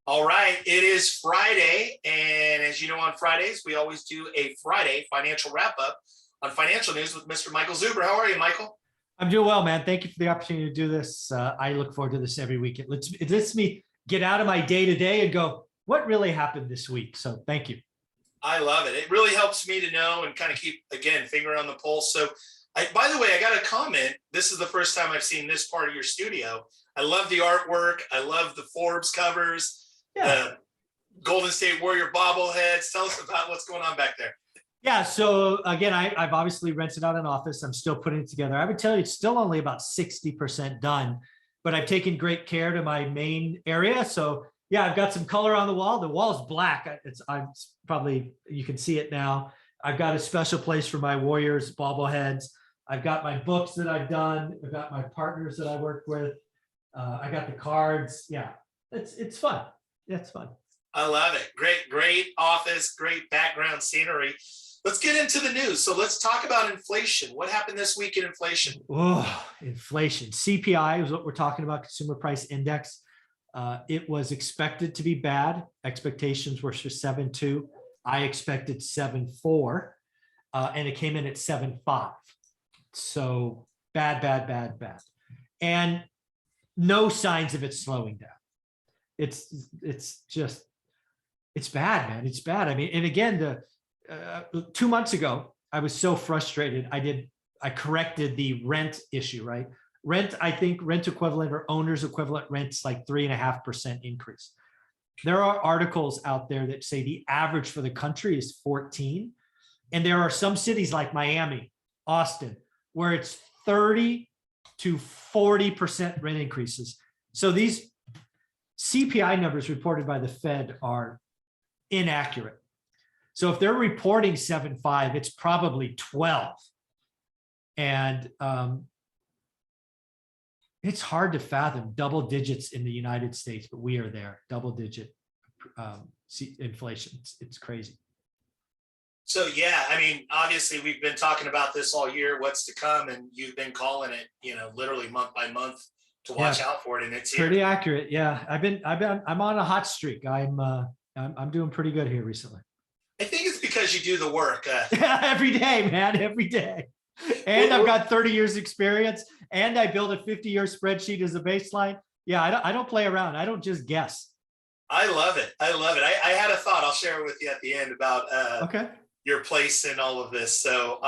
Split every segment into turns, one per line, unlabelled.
All right, it is Friday, and as you know, on Fridays, we always do a Friday financial wrap-up on financial news with Mr. Michael Zuber. How are you, Michael?
I'm doing well, man. Thank you for the opportunity to do this. I look forward to this every week. It lets me get out of my day-to-day and go, what really happened this week? So thank you.
I love it. It really helps me to know and kind of keep, again, finger on the pulse. So, by the way, I got a comment. This is the first time I've seen this part of your studio. I love the artwork. I love the Forbes covers.
Yeah.
Golden State Warrior bobbleheads. Tell us about what's going on back there.
Yeah. So again, I've obviously rented out an office. I'm still putting it together. I would tell you it's still only about 60% done, but I've taken great care to my main area. So yeah, I've got some color on the wall. The wall's black. I'm probably, you can see it now. I've got a special place for my Warriors bobbleheads. I've got my books that I've done. I've got my partners that I work with. I got the cards. Yeah, it's fun. Yeah, it's fun.
I love it. Great office, great background scenery. Let's get into the news. So let's talk about inflation. What happened this week in inflation?
Oh, inflation. CPI is what we're talking about, Consumer Price Index. It was expected to be bad. Expectations were for 7.2. I expected 7.4, and it came in at 7.5. So bad. And no signs of it slowing down. It's bad, man. It's bad. I mean, and again, 2 months ago, I was so frustrated. I corrected the rent issue, right? Rent, I think rent equivalent or owner's equivalent rent's like 3.5% increase. There are articles out there that say the average for the country is 14. And there are some cities like Miami, Austin, where it's 30 to 40% rent increases. So these CPI numbers reported by the Fed are inaccurate. So if they're reporting 7.5, it's probably 12. And it's hard to fathom double digits in the United States, but we are there, double digit inflation. It's crazy.
So, yeah, I mean, obviously we've been talking about this all year, what's to come, and you've been calling it, literally month by month to watch out for it. And it's
pretty accurate. Yeah. I'm on a hot streak. I'm doing pretty good here recently.
I think it's because you do the work.
Every day, man, every day. And I've got 30 years experience, and I build a 50-year spreadsheet as a baseline. Yeah, I don't play around. I don't just guess.
I love it. I had a thought. I'll share it with you at the end about your place in all of this. So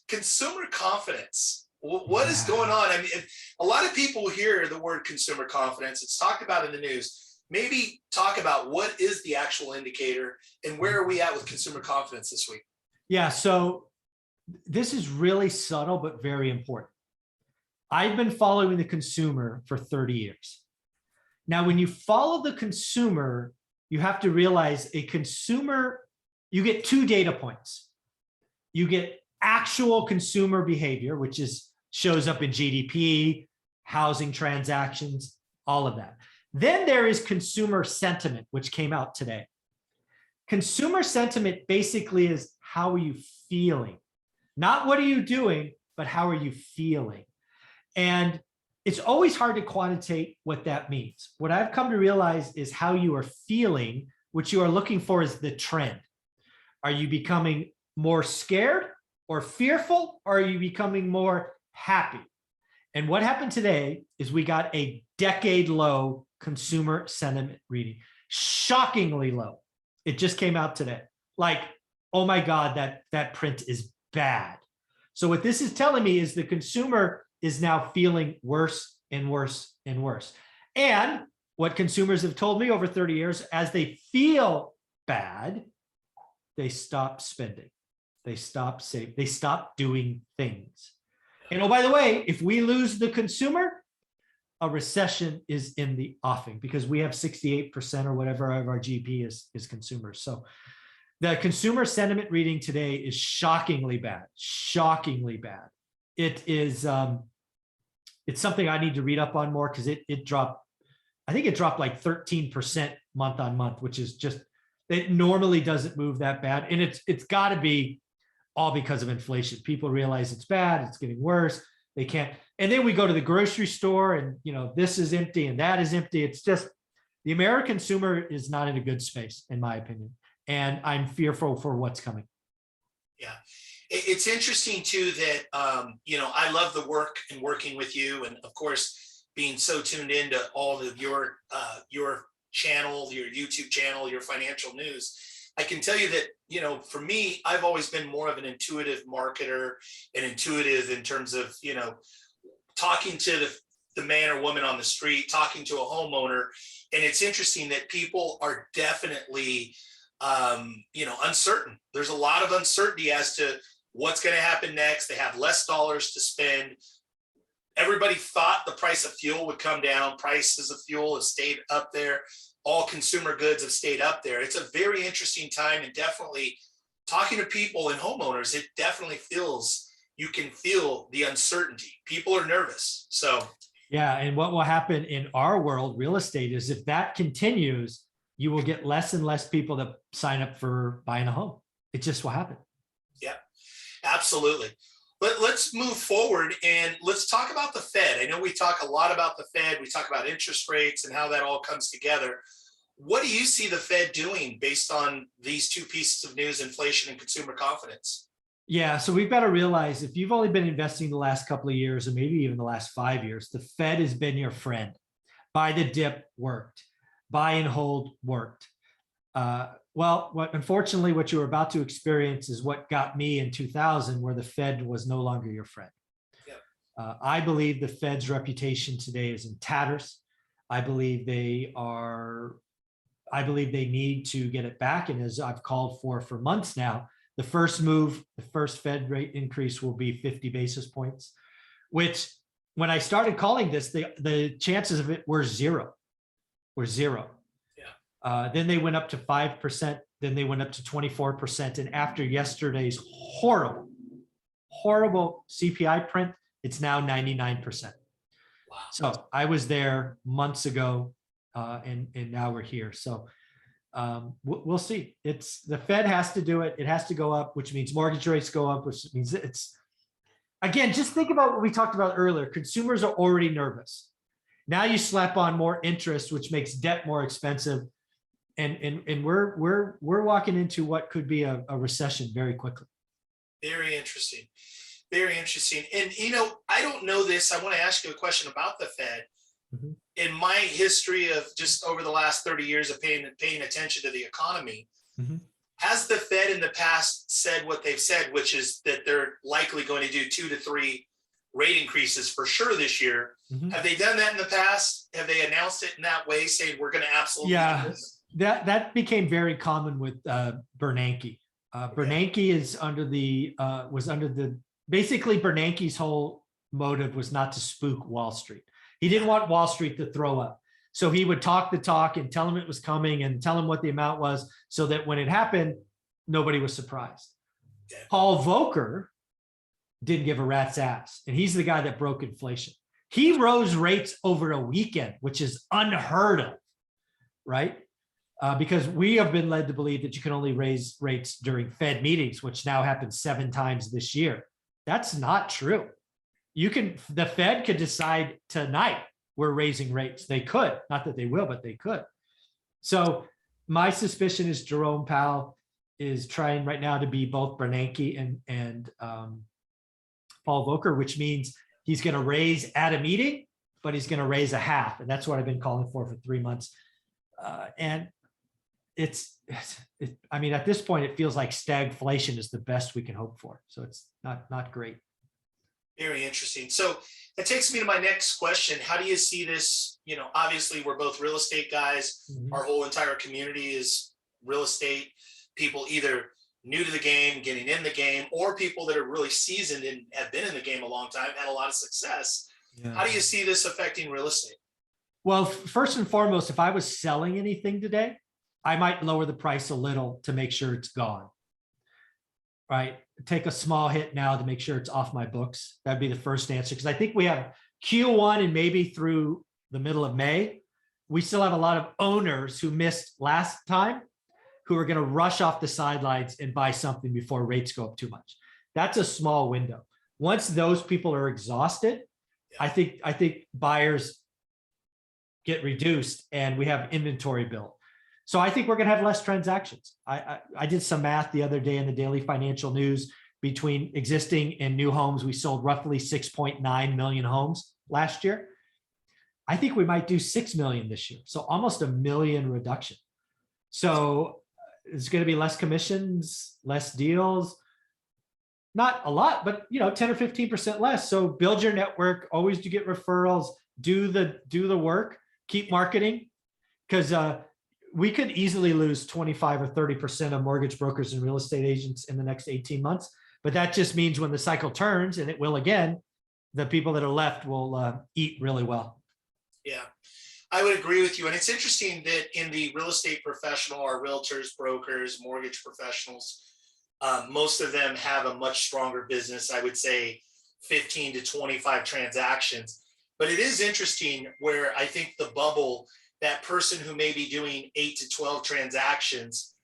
consumer confidence. What is going on? I mean, a lot of people hear the word consumer confidence. It's talked about in the news. Maybe talk about what is the actual indicator and where are we at with consumer confidence this week?
Yeah, so this is really subtle, but very important. I've been following the consumer for 30 years. Now, when you follow the consumer, you have to realize a consumer, you get two data points. You get actual consumer behavior, which shows up in GDP, housing transactions, all of that. Then there is consumer sentiment, which came out today. Consumer sentiment basically is, how are you feeling? Not what are you doing, but how are you feeling? And it's always hard to quantitate what that means. What I've come to realize is how you are feeling. What you are looking for is the trend. Are you becoming more scared or fearful, or are you becoming more happy? And what happened today is we got a decade low consumer sentiment reading, shockingly low. It just came out today. Like, oh my God, that print is bad. So what this is telling me is the consumer is now feeling worse and worse and worse. And what consumers have told me over 30 years, as they feel bad, they stop spending, they stop saving, they stop doing things. And oh, by the way, if we lose the consumer, a recession is in the offing, because we have 68% or whatever of our GDP is consumers. So the consumer sentiment reading today is shockingly bad, shockingly bad. It is, it's something I need to read up on more, because it dropped, I think it dropped like 13% month on month, which is just, it normally doesn't move that bad. And it's got to be all because of inflation. People realize it's bad, it's getting worse. They can't. And then we go to the grocery store and, this is empty and that is empty. It's just, The American consumer is not in a good space, in my opinion, and I'm fearful for what's coming.
Yeah. It's interesting too that, you know, I love the work and working with you, and of course, being so tuned into all of your channel, your YouTube channel, your financial news. I can tell you that, you know, for me, I've always been more of an intuitive marketer and intuitive in terms of, you know, talking to the man or woman on the street, talking to a homeowner. And it's interesting that people are definitely, you know, uncertain. There's a lot of uncertainty as to what's going to happen next. They have less dollars to spend. Everybody thought the price of fuel would come down. Prices of fuel have stayed up there. All consumer goods have stayed up there. It's a very interesting time, and definitely talking to people and homeowners, it definitely feels, you can feel the uncertainty. People are nervous. So
yeah, and what will happen in our world, real estate, is if that continues, you will get less and less people that sign up for buying a home. It just will happen.
Yeah, absolutely. Let's move forward and let's talk about the Fed. I know we talk a lot about the Fed. We talk about interest rates and how that all comes together. What do you see the Fed doing based on these two pieces of news, inflation and consumer confidence?
Yeah, so we've got to realize if you've only been investing the last couple of years, or maybe even the last 5 years, the Fed has been your friend. Buy the dip worked. Buy and hold worked. Unfortunately, what you're about to experience is what got me in 2000, where the Fed was no longer your friend. Yep. I believe the Fed's reputation today is in tatters. I believe they need to get it back. And as I've called for months now, the first Fed rate increase will be 50 basis points, which when I started calling this, the chances of it were zero. Then they went up to 5%. Then they went up to 24%. And after yesterday's horrible CPI print, it's now 99%. Wow. So I was there months ago, and now we're here. So we'll see. The Fed has to do it. It has to go up, which means mortgage rates go up, which means again, just think about what we talked about earlier. Consumers are already nervous. Now you slap on more interest, which makes debt more expensive. And we're walking into what could be a recession very quickly.
Very interesting. Very interesting. And, you know, I don't know this. I want to ask you a question about the Fed. Mm-hmm. In my history of just over the last 30 years of paying attention to the economy, mm-hmm. has the Fed in the past said what they've said, which is that they're likely going to do 2 to 3 rate increases for sure this year? Mm-hmm. Have they done that in the past? Have they announced it in that way, saying we're going to absolutely do this?
That became very common with Bernanke. Bernanke is basically Bernanke's whole motive was not to spook Wall Street. He didn't want Wall Street to throw up. So he would talk the talk and tell them it was coming and tell them what the amount was, so that when it happened, nobody was surprised. Paul Volcker didn't give a rat's ass, and he's the guy that broke inflation. He rose rates over a weekend, which is unheard of, right? Because we have been led to believe that you can only raise rates during Fed meetings, which now happens 7 times this year. That's not true. The Fed could decide tonight we're raising rates. They could, not that they will, but they could. So my suspicion is Jerome Powell is trying right now to be both Bernanke and Paul Volcker, which means he's going to raise at a meeting, but he's going to raise a half. And that's what I've been calling for 3 months. And I mean, at this point, it feels like stagflation is the best we can hope for. So it's not great.
Very interesting. So that takes me to my next question. How do you see this? You know, obviously we're both real estate guys. Mm-hmm. Our whole entire community is real estate people, either new to the game, getting in the game, or people that are really seasoned and have been in the game a long time, had a lot of success. Yeah. How do you see this affecting real estate?
Well, first and foremost, if I was selling anything today, I might lower the price a little to make sure it's gone, right? Take a small hit now to make sure it's off my books. That'd be the first answer. Because I think we have Q1 and maybe through the middle of May, we still have a lot of owners who missed last time, who are going to rush off the sidelines and buy something before rates go up too much. That's a small window. Once those people are exhausted, I think buyers get reduced and we have inventory built. So I think we're going to have less transactions. I did some math the other day in the Daily Financial News. Between existing and new homes, we sold roughly 6.9 million homes last year. I think we might do 6 million this year. So almost a million reduction. So it's going to be less commissions, less deals, not a lot, but 10 or 15% less. So build your network, always do get referrals, do the work, keep marketing, because we could easily lose 25 or 30% of mortgage brokers and real estate agents in the next 18 months. But that just means when the cycle turns, and it will again, the people that are left will eat really well.
Yeah, I would agree with you. And it's interesting that in the real estate professional, our realtors, brokers, mortgage professionals, most of them have a much stronger business. I would say 15 to 25 transactions. But it is interesting where I think the bubble, that person who may be doing 8 to 12 transactions,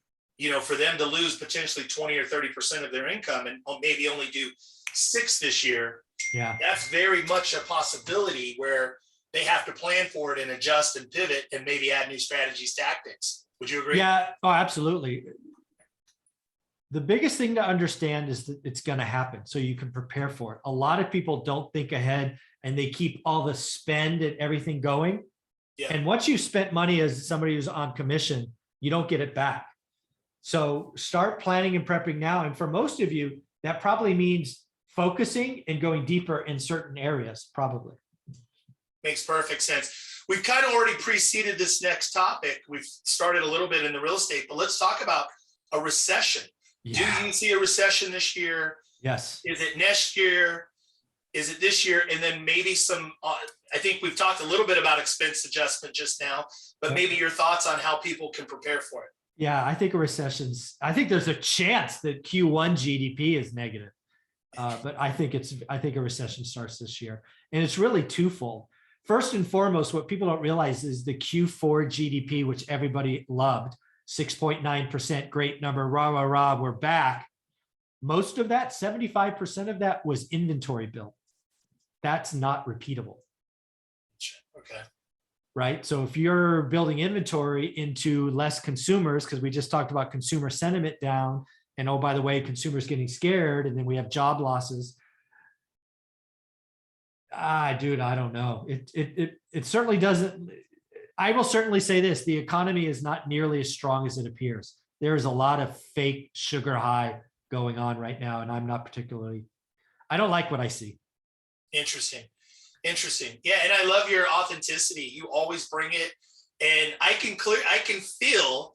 for them to lose potentially 20 or 30% of their income and maybe only do 6 this year.
Yeah,
that's very much a possibility where they have to plan for it and adjust and pivot and maybe add new strategies, tactics. Would you agree?
Yeah, oh, absolutely. The biggest thing to understand is that it's going to happen, so you can prepare for it. A lot of people don't think ahead and they keep all the spend and everything going.
Yeah.
And once you spent money as somebody who's on commission, you don't get it back. So start planning and prepping now. And for most of you, that probably means focusing and going deeper in certain areas, probably.
Makes perfect sense. We've kind of already preceded this next topic. We've started a little bit in the real estate, but let's talk about a recession. Yeah. Do you see a recession this year?
Yes.
Is it next year? Is it this year? And then maybe some, I think we've talked a little bit about expense adjustment just now, but maybe your thoughts on how people can prepare for it.
Yeah, I think I think there's a chance that Q1 GDP is negative. But I think a recession starts this year, and it's really twofold. First and foremost, what people don't realize is the Q4 GDP, which everybody loved, 6.9%, great number, rah, rah, rah, we're back. Most of that, 75% of that was inventory built. That's not repeatable.
Okay.
Right? So if you're building inventory into less consumers, because we just talked about consumer sentiment down, and oh, by the way, consumers getting scared, and then we have job losses. Dude, I don't know. It certainly doesn't. I will certainly say this: the economy is not nearly as strong as it appears. There is a lot of fake sugar high going on right now, and I'm not particularly. I don't like what I see.
Interesting. Yeah, and I love your authenticity. You always bring it, and I can feel.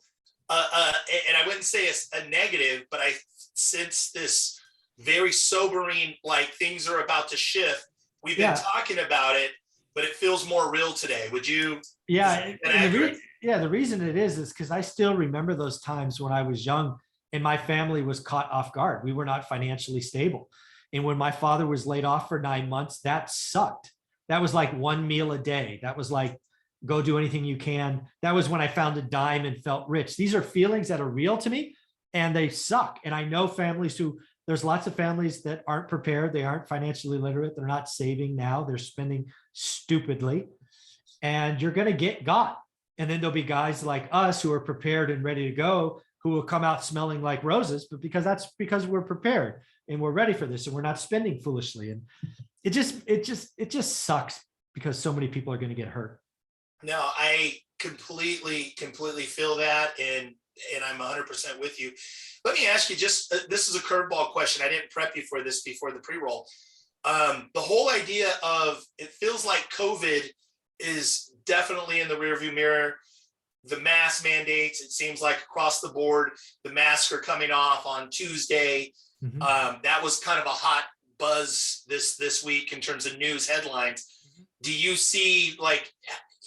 And I wouldn't say it's a negative, but I sense this very sobering, like things are about to shift. We've been talking about it, but it feels more real today. Would you?
Yeah. The reason it is because I still remember those times when I was young and my family was caught off guard. We were not financially stable. And when my father was laid off for 9 months, that sucked. That was like one meal a day. That was like, go do anything you can. That was when I found a dime and felt rich. These are feelings that are real to me and they suck. And I know there's lots of families that aren't prepared. They aren't financially literate. They're not saving now. They're spending stupidly, and you're going to get got. And then there'll be guys like us who are prepared and ready to go, who will come out smelling like roses, but because we're prepared and we're ready for this and we're not spending foolishly. And it just sucks because so many people are going to get hurt.
No, I completely feel that. And I'm 100% with you. Let me ask you this is a curveball question. I didn't prep you for this before the pre-roll. The whole idea of, it feels like COVID is definitely in the rearview mirror. The mask mandates, it seems like across the board, the masks are coming off on Tuesday. Mm-hmm. That was kind of a hot buzz this week in terms of news headlines. Mm-hmm. Do you see, like,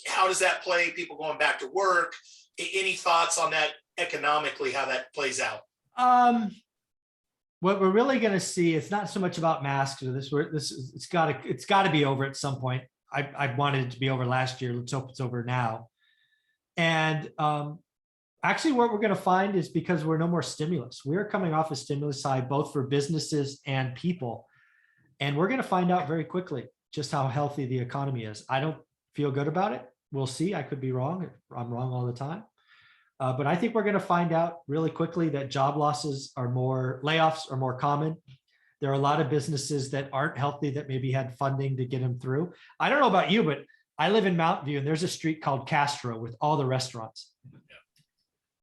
how does that play? People going back to work? Any thoughts on that economically, how that plays out?
What we're really going to see, it's not so much about masks or it's got to be over at some point. I wanted it to be over last year. Let's hope it's over now. And actually what we're going to find is, because we're no more stimulus, we're coming off a stimulus side, both for businesses and people. And we're going to find out very quickly just how healthy the economy is. I don't feel good about it. we'll see. I could be wrong. I'm wrong all the time. But I think we're going to find out really quickly that layoffs are more common. There are a lot of businesses that aren't healthy that maybe had funding to get them through. I don't know about you, but I live in Mountain View and there's a street called Castro with all the restaurants.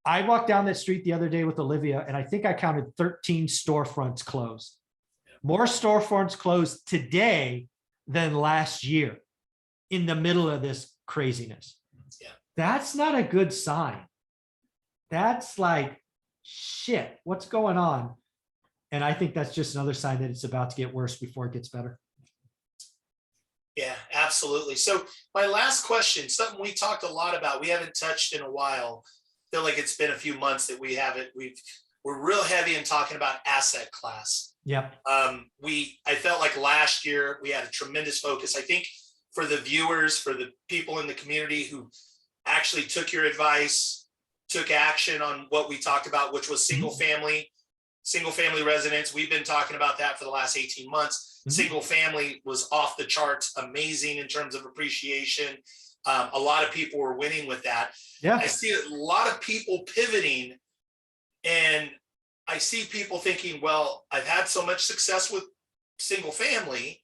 I walked down that street the other day with Olivia and I think I counted 13 storefronts closed. More storefronts closed today than last year in the middle of this craziness.
Yeah.
That's not a good sign. That's like, shit, what's going on? And I think that's just another sign that it's about to get worse before it gets better.
Yeah, absolutely. So my last question, something we talked a lot about, we haven't touched in a while. I feel like it's been a few months that we haven't. We're real heavy in talking about asset class.
Yep.
I felt like last year we had a tremendous focus. I think for the viewers, for the people in the community who actually took your advice, took action on what we talked about, which was single family residence. We've been talking about that for the last 18 months. Single family was off the charts, amazing in terms of appreciation. A lot of people were winning with that.
Yeah.
I see a lot of people pivoting, and I see people thinking, well, I've had so much success with single family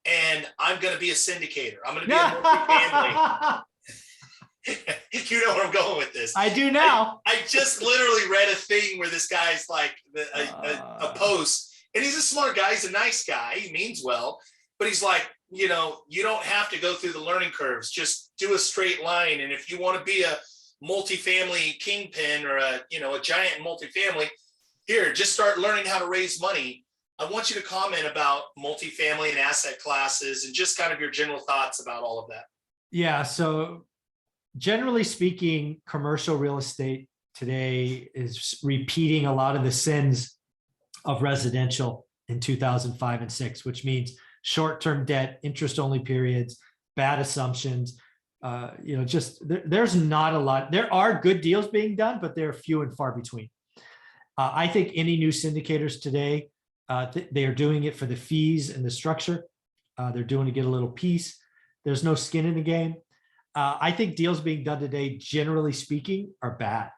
and I'm going to be a syndicator. I'm going to be a multifamily. You know where I'm going with this.
I do now.
I just literally read a thing where this guy's like a post, and he's a smart guy. He's a nice guy. He means well, but he's like, you know, you don't have to go through the learning curves. Just do a straight line. And if you want to be a multifamily kingpin or a giant multifamily, here, just start learning how to raise money. I want you to comment about multifamily and asset classes and just kind of your general thoughts about all of that.
Yeah. So generally speaking, commercial real estate today is repeating a lot of the sins of residential in 2005 and 6, which means short-term debt, interest-only periods, bad assumptions. There's not a lot. There are good deals being done, but they're few and far between. I think any new syndicators today, they are doing it for the fees and the structure. They're doing to get a little piece. There's no skin in the game. I think deals being done today, generally speaking, are bad.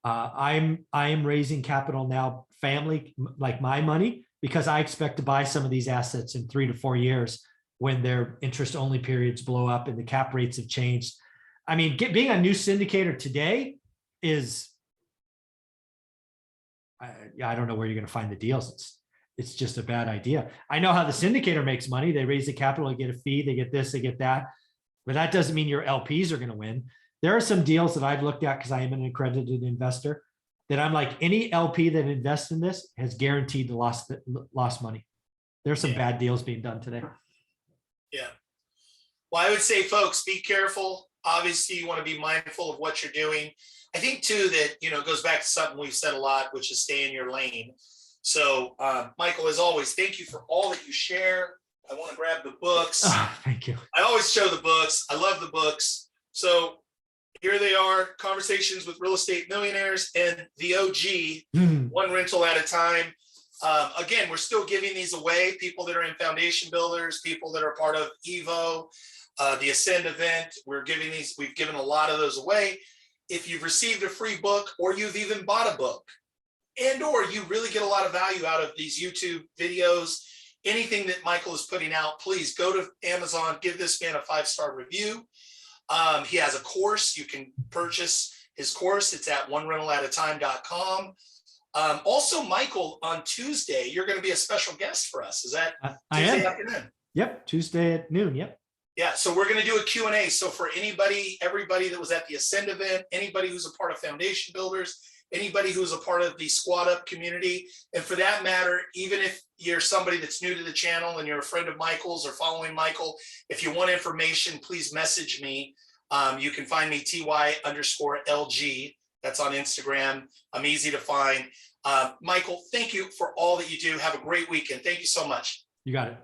I am raising capital now, family, like my money, because I expect to buy some of these assets in 3 to 4 years when their interest only periods blow up and the cap rates have changed. I mean, being a new syndicator today is, I don't know where you're going to find the deals. It's just a bad idea. I know how the syndicator makes money. They raise the capital, they get a fee, they get this, they get that. But that doesn't mean your LPs are going to win. There are some deals that I've looked at because I am an accredited investor that I'm like, any LP that invests in this has guaranteed the lost money. There's some bad deals being done today.
Yeah. Well, I would say, folks, be careful. Obviously, you want to be mindful of what you're doing. I think too that, it goes back to something we've said a lot, which is stay in your lane. So, Michael, as always, thank you for all that you share. I want to grab the books.
Oh, thank you.
I always show the books. I love the books. So here they are, Conversations with Real Estate Millionaires and the OG, One Rental at a Time. Again, we're still giving these away. People that are in foundation builders, people that are part of EVO, the Ascend event. We've given a lot of those away. If you've received a free book or you've even bought a book or you really get a lot of value out of these YouTube videos, anything that Michael is putting out, please go to Amazon, give this man a 5-star review. He has a course. You can purchase his course. It's at onerentalatatime.com. Also, Michael, on Tuesday, you're going to be a special guest for us. Is that Tuesday afternoon? Yep.
Tuesday at noon. Yep.
Yeah. So we're going to do a Q&A. So for everybody that was at the Ascend event, anybody who's a part of Foundation Builders, anybody who's a part of the Squad Up community, and for that matter, even if you're somebody that's new to the channel and you're a friend of Michael's or following Michael, if you want information, please message me. You can find me TY_LG. That's on Instagram. I'm easy to find. Michael, thank you for all that you do. Have a great weekend. Thank you so much.
You got it.